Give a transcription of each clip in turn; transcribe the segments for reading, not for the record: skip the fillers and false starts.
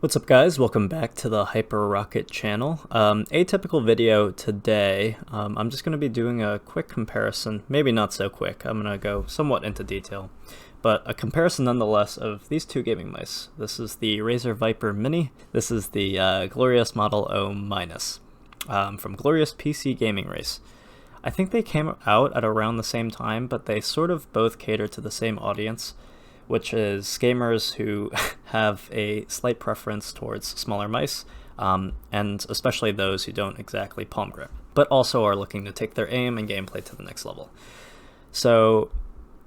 What's up guys, welcome back to the Hyper Rocket channel. Atypical video today. I'm just going to be doing a quick comparison, maybe not so quick, I'm going to go somewhat into detail, but a comparison nonetheless of these two gaming mice. This is the Razer Viper Mini, this is the Glorious Model O minus from Glorious PC Gaming Race. I think they came out at around the same time, but they sort of both cater to the same audience, which is gamers who have a slight preference towards smaller mice, and especially those who don't exactly palm grip, but also are looking to take their aim and gameplay to the next level. So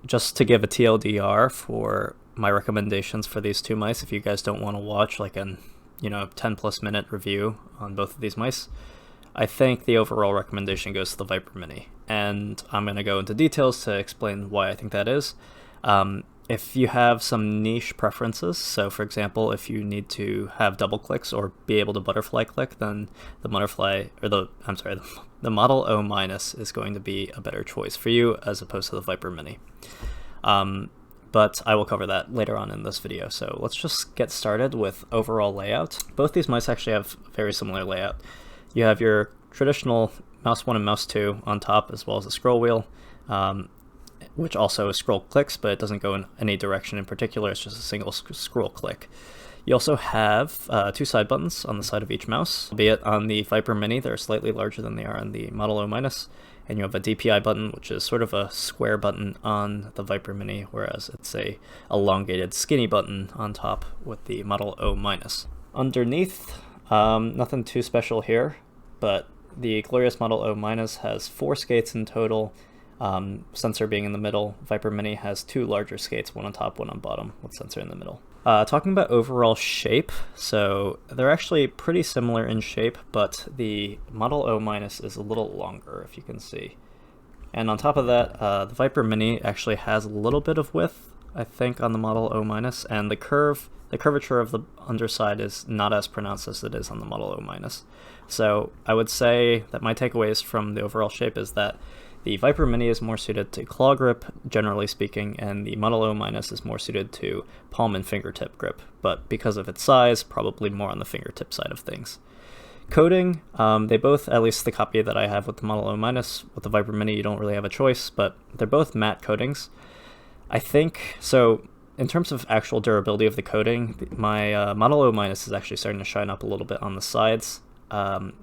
just to give a TLDR for my recommendations for these two mice, if you guys don't want to watch like an 10+ minute review on both of these mice, I think the overall recommendation goes to the Viper Mini, and I'm going to go into details to explain why I think that is. If you have some niche preferences, so for example, if you need to have double clicks or be able to butterfly click, then the Model O minus is going to be a better choice for you as opposed to the Viper Mini. But I will cover that later on in this video. So let's just get started with overall layout. Both these mice actually have very similar layout. You have your traditional mouse 1 and mouse 2 on top, as well as a scroll wheel, which also scroll clicks, but it doesn't go in any direction in particular, it's just a single scroll click. You also have two side buttons on the side of each mouse, albeit on the Viper Mini they're slightly larger than they are on the Model O minus, and you have a DPI button, which is sort of a square button on the Viper Mini, whereas it's a elongated skinny button on top with the Model O minus. Underneath, nothing too special here, but the Glorious Model O minus has 4 skates in total, sensor being in the middle. Viper Mini has 2 larger skates, one on top, one on bottom, with sensor in the middle. Talking about overall shape, so they're actually pretty similar in shape, but the Model O minus is a little longer, if you can see. And on top of that, the Viper Mini actually has a little bit of width, I think, on the Model O minus, and the curvature of the underside is not as pronounced as it is on the Model O minus. So I would say that my takeaways from the overall shape is that the Viper Mini is more suited to claw grip, generally speaking, and the Model O minus is more suited to palm and fingertip grip, but because of its size, probably more on the fingertip side of things. Coating, they both, at least the copy that I have with the Model O minus, with the Viper Mini you don't really have a choice, but they're both matte coatings. I think, so in terms of actual durability of the coating, my Model O minus is actually starting to shine up a little bit on the sides.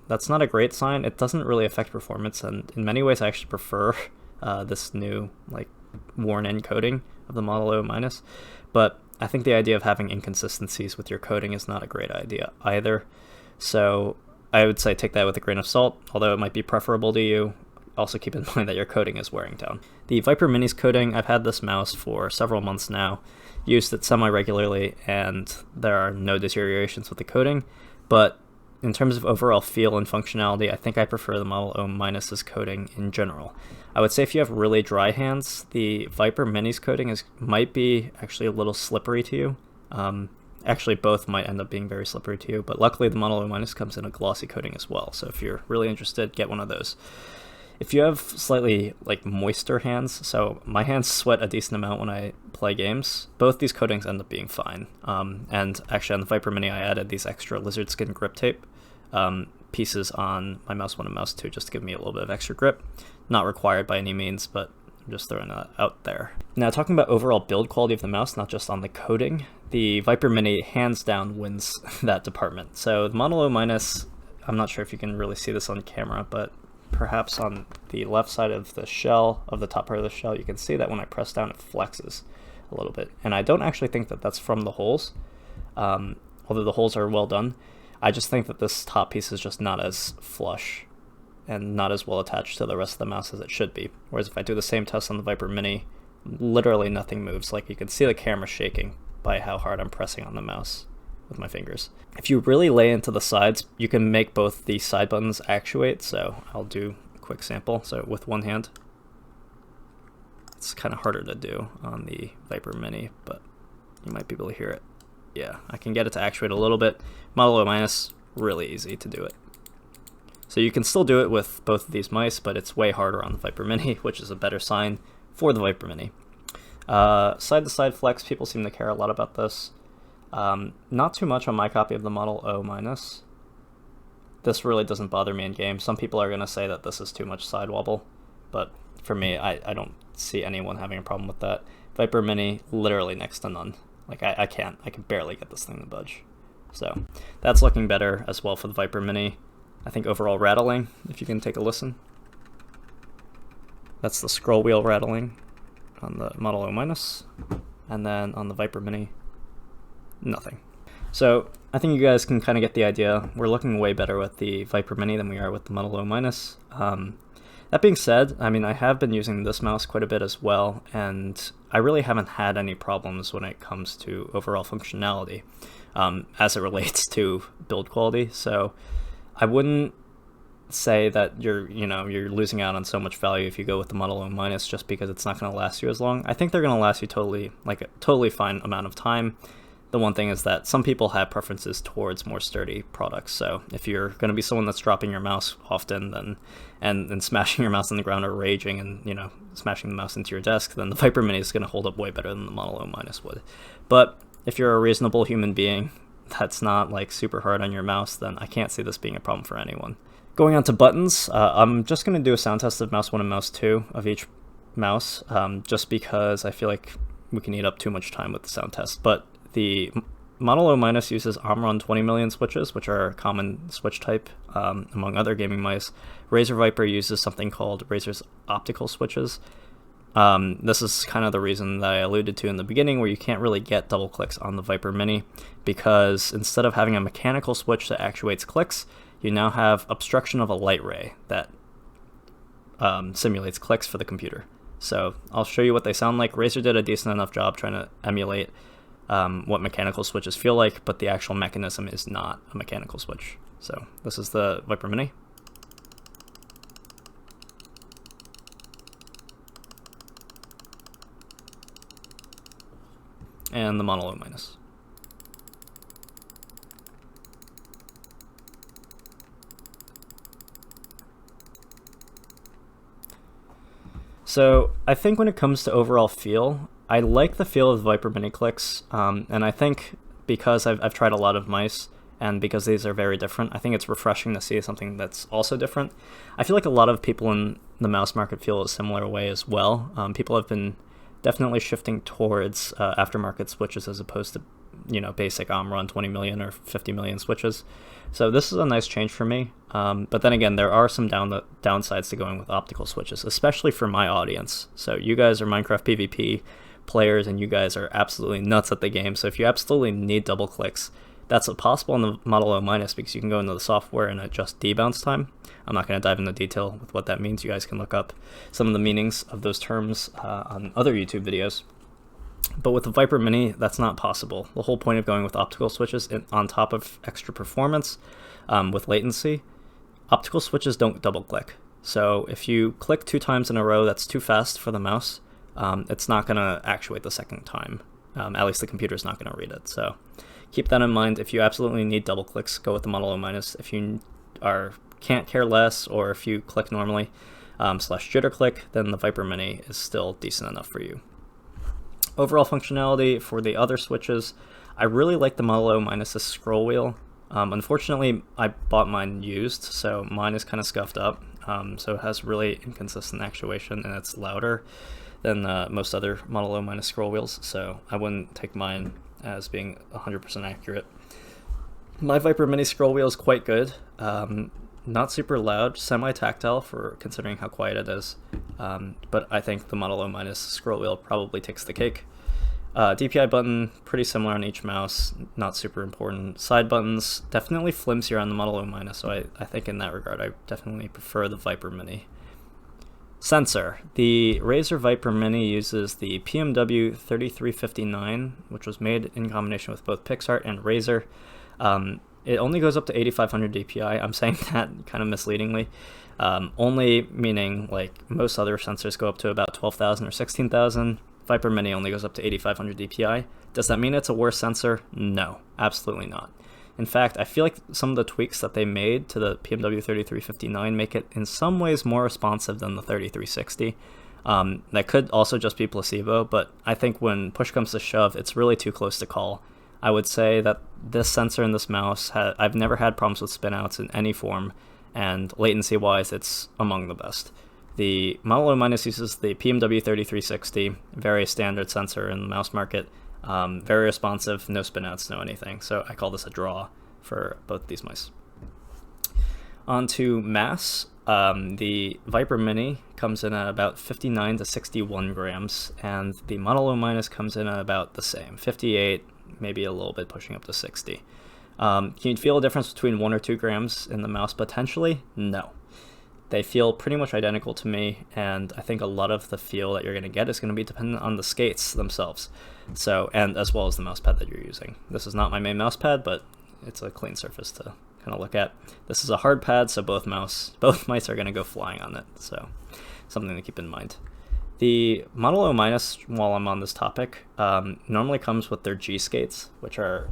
That's not a great sign. It doesn't really affect performance, and in many ways I actually prefer this new worn-in coating of the Model O minus, but I think the idea of having inconsistencies with your coating is not a great idea either, so I would say take that with a grain of salt, although it might be preferable to you. Also keep in mind that your coating is wearing down. The Viper Mini's coating, I've had this mouse for several months now, used it semi-regularly, and there are no deteriorations with the coating, but in terms of overall feel and functionality, I think I prefer the Model O minus's coating in general. I would say if you have really dry hands, the Viper Mini's coating might be actually a little slippery to you. Actually, both might end up being very slippery to you, but luckily the Model O minus comes in a glossy coating as well, so if you're really interested, get one of those. If you have slightly moister hands, so my hands sweat a decent amount when I play games, both these coatings end up being fine. And actually on the Viper Mini I added these extra lizard skin grip tape pieces on my mouse 1 and mouse 2 just to give me a little bit of extra grip. Not required by any means, but I'm just throwing that out there. Now talking about overall build quality of the mouse, not just on the coating, the Viper Mini hands down wins that department. So the Model O minus, I'm not sure if you can really see this on camera, but perhaps on the left side of the shell, of the top part of the shell, you can see that when I press down it flexes a little bit. And I don't actually think that that's from the holes, although the holes are well done. I just think that this top piece is just not as flush and not as well attached to the rest of the mouse as it should be. Whereas if I do the same test on the Viper Mini, literally nothing moves. Like you can see the camera shaking by how hard I'm pressing on the mouse with my fingers. If you really lay into the sides, you can make both the side buttons actuate, so I'll do a quick sample. So with one hand, it's kind of harder to do on the Viper Mini, but you might be able to hear it. Yeah, I can get it to actuate a little bit. Model O minus, really easy to do it. So you can still do it with both of these mice, but it's way harder on the Viper Mini, which is a better sign for the Viper Mini. Side-to-side flex, people seem to care a lot about this. Not too much on my copy of the Model O minus. This really doesn't bother me in game. Some people are going to say that this is too much side wobble, but for me, I don't see anyone having a problem with that. Viper Mini, literally next to none. Like, I can barely get this thing to budge. So that's looking better as well for the Viper Mini. I think overall rattling, if you can take a listen. That's the scroll wheel rattling on the Model O minus, and then on the Viper Mini, nothing. So I think you guys can kind of get the idea. We're looking way better with the Viper Mini than we are with the Model O minus. That being said, I mean, I have been using this mouse quite a bit as well, and I really haven't had any problems when it comes to overall functionality as it relates to build quality. So I wouldn't say that you're losing out on so much value if you go with the Model O minus just because it's not going to last you as long. I think they're going to last you a totally fine amount of time. The one thing is that some people have preferences towards more sturdy products. So if you're going to be someone that's dropping your mouse often and smashing your mouse on the ground or raging and smashing the mouse into your desk, then the Viper Mini is going to hold up way better than the Model O minus would. But if you're a reasonable human being that's not like super hard on your mouse, then I can't see this being a problem for anyone. Going on to buttons, I'm just going to do a sound test of mouse 1 and mouse 2 of each mouse, just because I feel like we can eat up too much time with the sound test. But the Model O minus uses Omron 20 million switches, which are a common switch type among other gaming mice. Razer Viper uses something called Razer's optical switches. This is kind of the reason that I alluded to in the beginning, where you can't really get double clicks on the Viper Mini, because instead of having a mechanical switch that actuates clicks, you now have obstruction of a light ray that simulates clicks for the computer. So I'll show you what they sound like. Razer did a decent enough job trying to emulate what mechanical switches feel like, but the actual mechanism is not a mechanical switch. So this is the Viper Mini. And the Model O minus. So I think when it comes to overall feel, I like the feel of the Viper Mini clicks, and I think because I've tried a lot of mice, and because these are very different, I think it's refreshing to see something that's also different. I feel like a lot of people in the mouse market feel a similar way as well. People have been definitely shifting towards aftermarket switches as opposed to basic Omron 20 million or 50 million switches. So this is a nice change for me. But then again, there are some downsides to going with optical switches, especially for my audience. So you guys are Minecraft PvP players, and you guys are absolutely nuts at the game. So if you absolutely need double clicks, that's possible in the Model O minus, because you can go into the software and adjust debounce time. I'm not going to dive into detail with what that means. You guys can look up some of the meanings of those terms on other YouTube videos. But with the Viper Mini, that's not possible. The whole point of going with optical switches on top of extra performance with latency, optical switches don't double click. So if you click 2 times in a row, that's too fast for the mouse. It's not going to actuate the second time. At least the computer's not going to read it. So keep that in mind. If you absolutely need double clicks, go with the Model O minus. If you can't care less, or if you click normally / jitter click, then the Viper Mini is still decent enough for you. Overall functionality for the other switches, I really like the Model O minus's scroll wheel. Unfortunately, I bought mine used, so mine is kind of scuffed up. So it has really inconsistent actuation, and it's louder than most other Model O minus scroll wheels, so I wouldn't take mine as being 100% accurate. My Viper Mini scroll wheel is quite good. Not super loud, semi-tactile for considering how quiet it is, but I think the Model O minus scroll wheel probably takes the cake. DPI button, pretty similar on each mouse, not super important. Side buttons, definitely flimsier on the Model O minus, so I think in that regard I definitely prefer the Viper Mini. Sensor. The Razer Viper Mini uses the PMW 3359, which was made in combination with both PixArt and Razer. It only goes up to 8500 DPI. I'm saying that kind of misleadingly. Only meaning like most other sensors go up to about 12,000 or 16,000. Viper Mini only goes up to 8500 DPI. Does that mean it's a worse sensor? No, absolutely not. In fact, I feel like some of the tweaks that they made to the PMW 3359 make it in some ways more responsive than the 3360. That could also just be placebo, but I think when push comes to shove, it's really too close to call. I would say that this sensor in this mouse, I've never had problems with spinouts in any form, and latency-wise, it's among the best. The Model O- uses the PMW3360, very standard sensor in the mouse market, very responsive, no spinouts, no anything. So I call this a draw for both these mice. On to mass. The Viper Mini comes in at about 59 to 61 grams, and the Model O- comes in at about the same, 58, maybe a little bit pushing up to 60. Can you feel a difference between 1 or 2 grams in the mouse potentially? No. They feel pretty much identical to me, and I think a lot of the feel that you're going to get is going to be dependent on the skates themselves, so, and as well as the mouse pad that you're using. This is not my main mouse pad, but it's a clean surface to kind of look at. This is a hard pad, so both mice are going to go flying on it, so something to keep in mind. The Model O-, while I'm on this topic, normally comes with their G skates, which are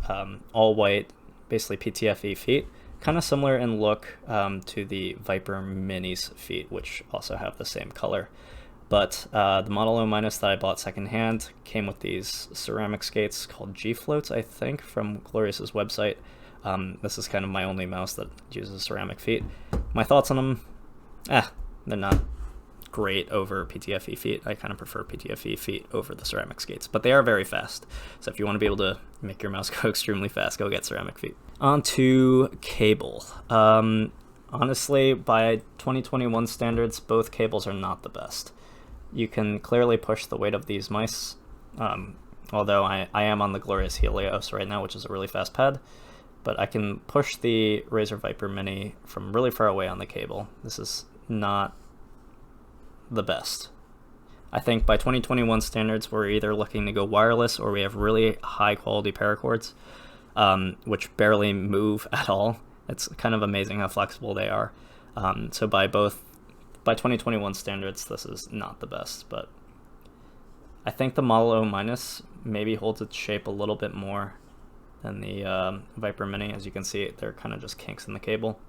all white, basically PTFE feet, kind of similar in look to the Viper Mini's feet, which also have the same color. But the Model O- that I bought secondhand came with these ceramic skates called G-floats, I think, from Glorious's website. This is kind of my only mouse that uses ceramic feet. My thoughts on them, they're not great over PTFE feet. I kind of prefer PTFE feet over the ceramic skates, but they are very fast. So if you want to be able to make your mouse go extremely fast, go get ceramic feet. On to cable. Honestly, by 2021 standards, both cables are not the best. You can clearly push the weight of these mice, although I am on the Glorious Helios right now, which is a really fast pad, but I can push the Razer Viper Mini from really far away on the cable. This is not the best. I think by 2021 standards, we're either looking to go wireless or we have really high quality paracords, which barely move at all. It's kind of amazing how flexible they are. So by 2021 standards, this is not the best, but I think the Model O- maybe holds its shape a little bit more than the Viper Mini. As you can see, they're kind of just kinks in the cable,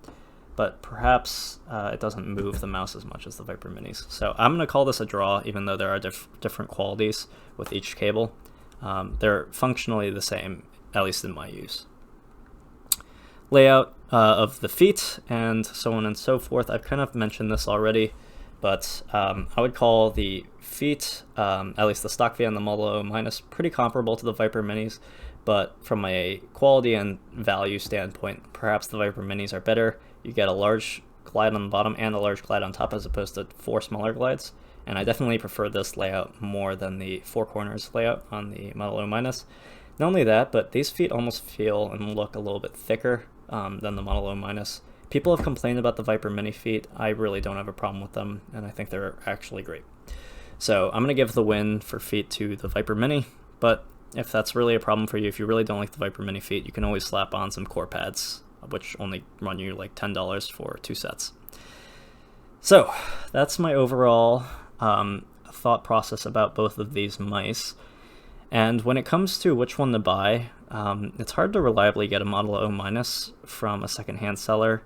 but perhaps it doesn't move the mouse as much as the Viper Minis. So I'm going to call this a draw, even though there are different qualities with each cable. They're functionally the same, at least in my use. Layout of the feet and so on and so forth. I've kind of mentioned this already, but I would call the feet, at least the stock feet on the Model O- pretty comparable to the Viper Minis, but from a quality and value standpoint, perhaps the Viper Minis are better. You get a large glide on the bottom and a large glide on top as opposed to 4 smaller glides, and I definitely prefer this layout more than the 4 corners layout on the Model O-. Not only that, but these feet almost feel and look a little bit thicker than the Model O-. People have complained about the Viper Mini feet. I really don't have a problem with them, and I think they're actually great. So I'm going to give the win for feet to the Viper Mini, but if that's really a problem for you, if you really don't like the Viper Mini feet, you can always slap on some core pads, which only run you like $10 for 2 sets. So that's my overall thought process about both of these mice. And when it comes to which one to buy, it's hard to reliably get a Model O- from a secondhand seller,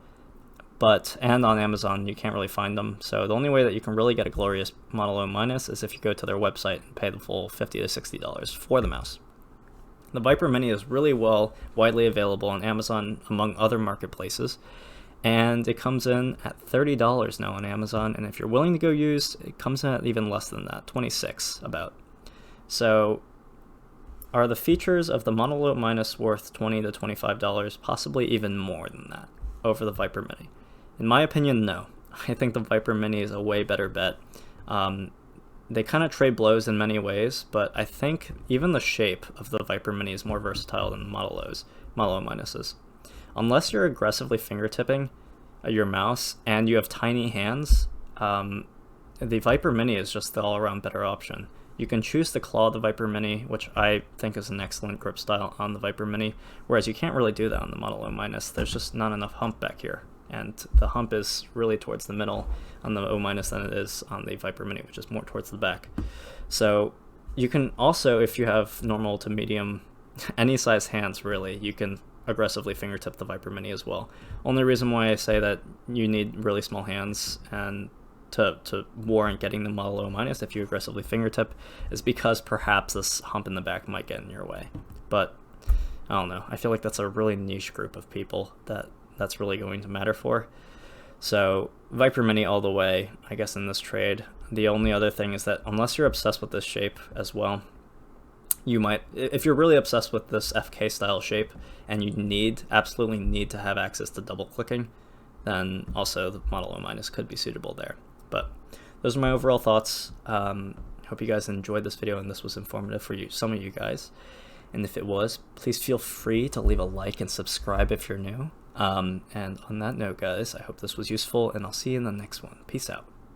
and on Amazon you can't really find them. So the only way that you can really get a glorious Model O- is if you go to their website and pay the full $50 to $60 for the mouse. The Viper Mini is really widely available on Amazon among other marketplaces, and it comes in at $30 now on Amazon, and if you're willing to go used, it comes in at even less than that, $26 about. So are the features of the Model O- worth $20 to $25, possibly even more than that, over the Viper Mini? In my opinion, no. I think the Viper Mini is a way better bet. They kind of trade blows in many ways, but I think even the shape of the Viper Mini is more versatile than the Model O-'s. Unless you're aggressively fingertipping your mouse and you have tiny hands, the Viper Mini is just the all-around better option. You can choose to claw the Viper Mini, which I think is an excellent grip style on the Viper Mini, whereas you can't really do that on the Model O-. There's just not enough hump back here, and the hump is really towards the middle on the O- than it is on the Viper Mini, which is more towards the back. So you can also, if you have normal to medium, any size hands really, you can aggressively fingertip the Viper Mini as well. Only reason why I say that you need really small hands and to warrant getting the Model O- if you aggressively fingertip is because perhaps this hump in the back might get in your way. But I don't know. I feel like that's a really niche group of people that's really going to matter for. So Viper Mini all the way, I guess, in this trade. The only other thing is that unless you're obsessed with this shape as well, you might, if you're really obsessed with this FK style shape and you absolutely need to have access to double clicking, then also the Model O- could be suitable there. But those are my overall thoughts. Hope you guys enjoyed this video and this was informative for some of you guys. And if it was, please feel free to leave a like and subscribe if you're new. And on that note, guys, I hope this was useful, and I'll see you in the next one. Peace out.